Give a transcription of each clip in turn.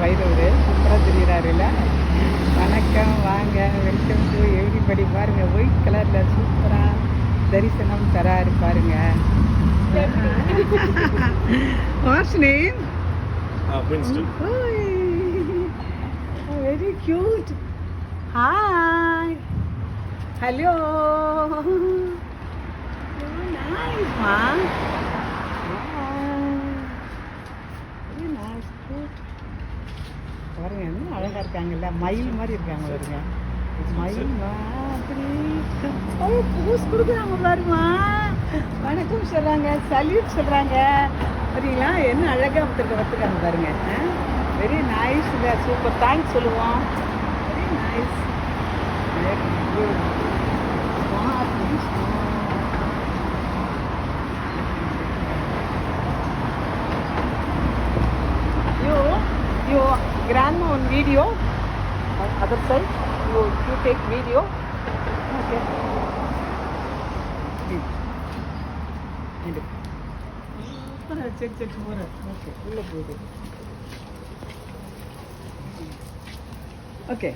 வைரவர் சூப்பராக தெரிகிறாரு இல்லை? வணக்கம், வாங்க, வெல்கம் டு எவ்ரிபடி. பாருங்கள், ஒயிட் கலரில் சூப்பராக தரிசனம் தராரு பாருங்க. What's name? Very cute. Hi, hello, nice மா. பாருங்க, என்ன அழகாக இருக்காங்கல்ல, மயில் மாதிரி இருக்காங்க பாருங்க. மயில் மாதிரி பூஸ் கொடுக்குறாங்க பாருமா. வணக்கம் சொல்கிறாங்க, சல்யூட் சொல்கிறாங்க. சரிங்களா, என்ன அழகாக ஒருத்தருக்காங்க பாருங்க. வெரி நைஸ் இல்லை? சூப்பர், தேங்க்ஸ் சொல்லுவோம். Very nice, very good. You grandma on video, other side, you take video. Okay. Check more. Okay, full of good. Okay.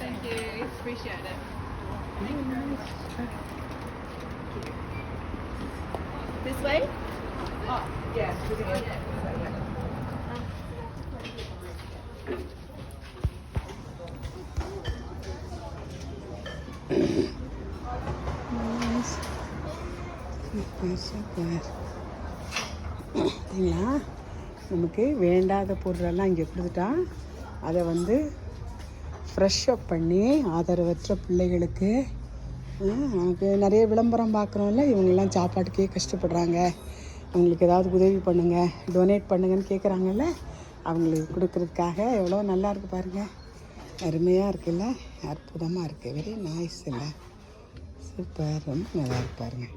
Thank you, appreciate it. This way? Oh, yes. சரிங்களா, நமக்கு வேண்டாத பொருளெல்லாம் இங்கே கொடுத்துட்டா அதை வந்து fresh up பண்ணி ஆதரவற்ற பிள்ளைகளுக்கு, நமக்கு நிறைய விளம்பரம் பார்க்குறோம்ல, இவங்கெல்லாம் சாப்பாட்டுக்கே கஷ்டப்படுறாங்க, அவங்களுக்கு ஏதாவது உதவி பண்ணுங்கள், டொனேட் பண்ணுங்கன்னு கேட்குறாங்கல்ல, அவங்களுக்கு கொடுக்குறதுக்காக எவ்வளோ நல்லா இருக்குது பாருங்கள். அருமையாக இருக்குல்ல, அற்புதமாக இருக்குது. வெரி நைஸ் இல்லை? சூப்பர், ரொம்ப நல்லா இருக்கு பாருங்க.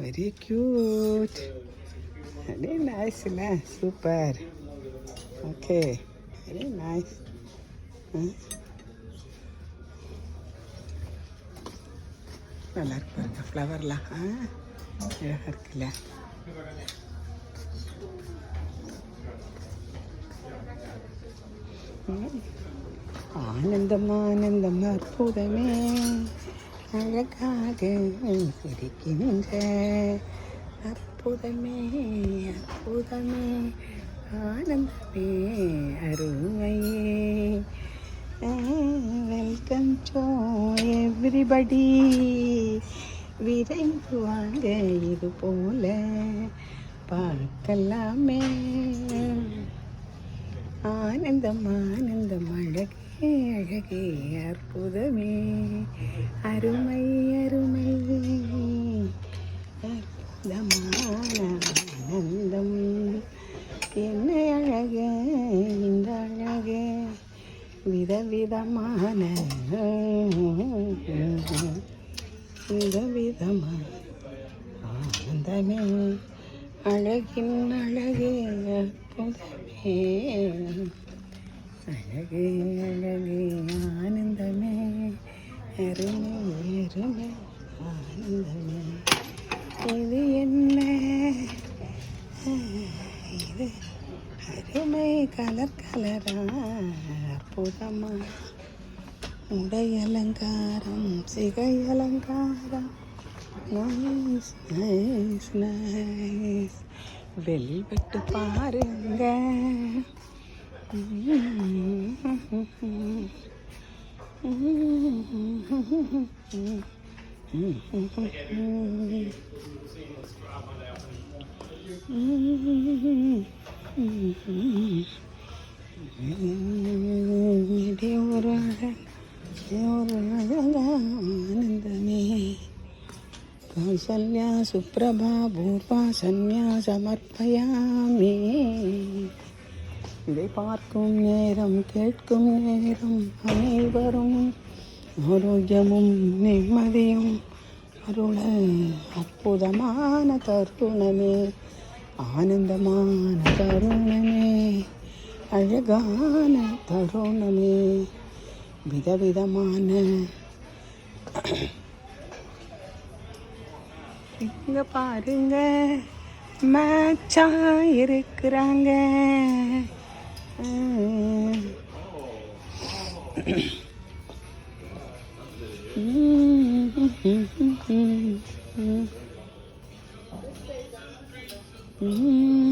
வெரி க்யூட், வெரி நைஸ் இல்லை? சூப்பர். Okay, very nice. நல்லா இருக்கு பாருங்க, ஃப்ளவர்லாம் அழகாக இருக்குல்ல? ஆனந்தம் ஆனந்தம் அற்புதமே, அழகாக சிரிக்கின்ற அற்புதமே, அற்புதமே, ஆனந்தமே, அருமையே. Welcome to everybody. விரைந்து வாங்க, இது போல பார்க்கலாமே. ஆனந்தம் ஆனந்தம், அழகே அழகே, அற்புதமே, அருமை அருமை, அற்புதமான ஆனந்தம். என்ன அழகே இந்த அழகே, விதவிதமான விதவிதமான ஆனந்தமே, அழகின் அழகே, அற்புதமே, அழகே அழகே, ஆனந்தமே, அருமை அருமை, ஆனந்தமே. இது என்ன? இது அருமை, கலர் கலரா, அற்புதமா, உடை அலங்காரம், சிகை அலங்காரம், நைஸ் நைஸ் நைஸ். வெல்வெட்டு பாருங்க, ஒரு ஆனந்தமே. கௌசல்யா சுப்ரபா பூர்வா சன்யா சமர்ப்பயாமி. இதை பார்க்கும் நேரம், கேட்கும் நேரம், அனைவரும் ஆரோக்கியமும் நிம்மதியும் அருள அற்புதமான தருணமே, ஆனந்தமான தருணமே, அழகான தருணமே, விதவிதமான இங்க பாருங்க மேட்சா இருக்கிறாங்க. Mm-hmm.